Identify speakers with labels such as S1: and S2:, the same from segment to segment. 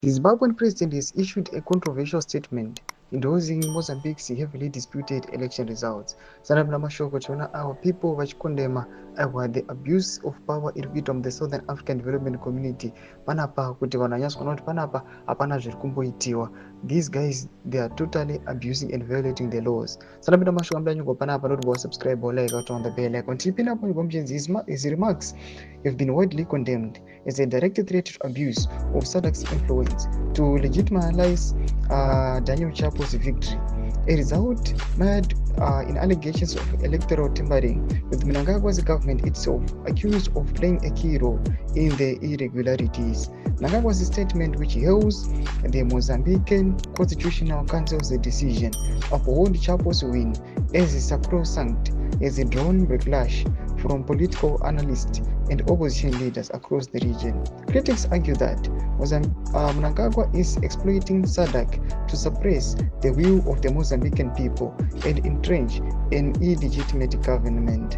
S1: The Zimbabwean president has issued a controversial statement endorsing Mozambique's heavily disputed election results. Sanabna mashoko tiona our people vachikondema the abuse of power iri kuitwa Southern African Development Community panapa kuti vanhu vanyatsoona kuti panapa hapana zviri kumboitiwa. These guys, they are totally abusing and violating the laws. Sanabna mashoko amudanyogwa panapa not subscribe or like out on the bell icon. Tipina hapo his remarks have been widely condemned as a direct threat to abuse of Sabc's influence to legitimize Daniel Chapo's victory. A result mired in allegations of electoral tampering, with Mnangagwa's government itself accused of playing a key role in the irregularities. Mnangagwa's statement, which hails the Mozambican Constitutional Council's decision to uphold Chapo's win as sacrosanct, has drawn backlash from political analysts and opposition leaders across the region. Critics argue that Mnangagwa is exploiting Sabc to suppress the will of the Mozambican people and entrench an illegitimate government.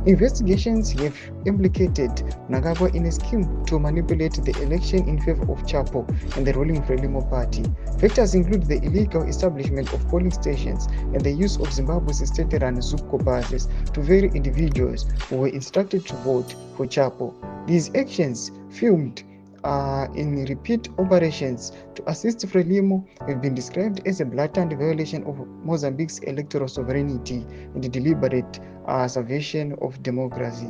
S1: Investigations have implicated Mnangagwa in a scheme to manipulate the election in favor of Chapo and the ruling Frelimo party. Factors include the illegal establishment of polling stations and the use of Zimbabwe's state-run Zupco buses to vary individuals who were instructed to vote for Chapo. These actions, filmed in repeat operations to assist Frelimo, have been described as a blatant violation of Mozambique's electoral sovereignty and deliberate subversion of democracy.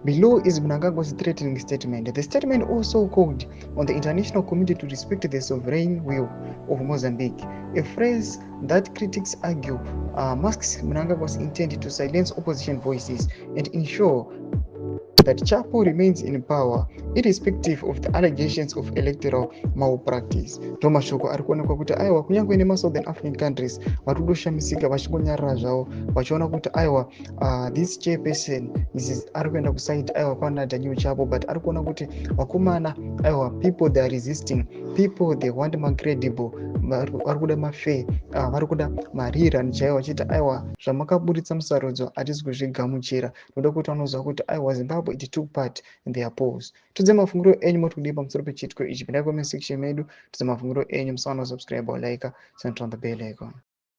S1: Below is Mnangagwa's threatening statement. The statement also called on the international community to respect the sovereign will of Mozambique, a phrase that critics argue masks Mnangagwa's intent to silence opposition voices and ensure that Chapo remains in power irrespective of the allegations of electoral malpractice. Tomashoko ari kuonekwa kuti aiwa kunyange nemasouthern African countries vari kudoshamisika vachingonyarara zvavo vachiona kuti aiwa this chairperson ari kuenda kuside aiwa pana Daniel Chapo, but ari kuona kuti vakomana aiwa people they are resisting, people they want macredible, vari kuda mafair, vari kuda marirani chaiwo vachiti aiwa zvamakaburitsa musarudzo hatisi kuzvigamuchira, noda kuti vanozwa kuti aiwa Zimbabwe it took part in their polls. Tudze mafunguro enyu motikudipa pamusoro pechitiko ichi, pindai comment section medu tudze mafunguro enyu, musaona subscribe or like, send on the bell icon.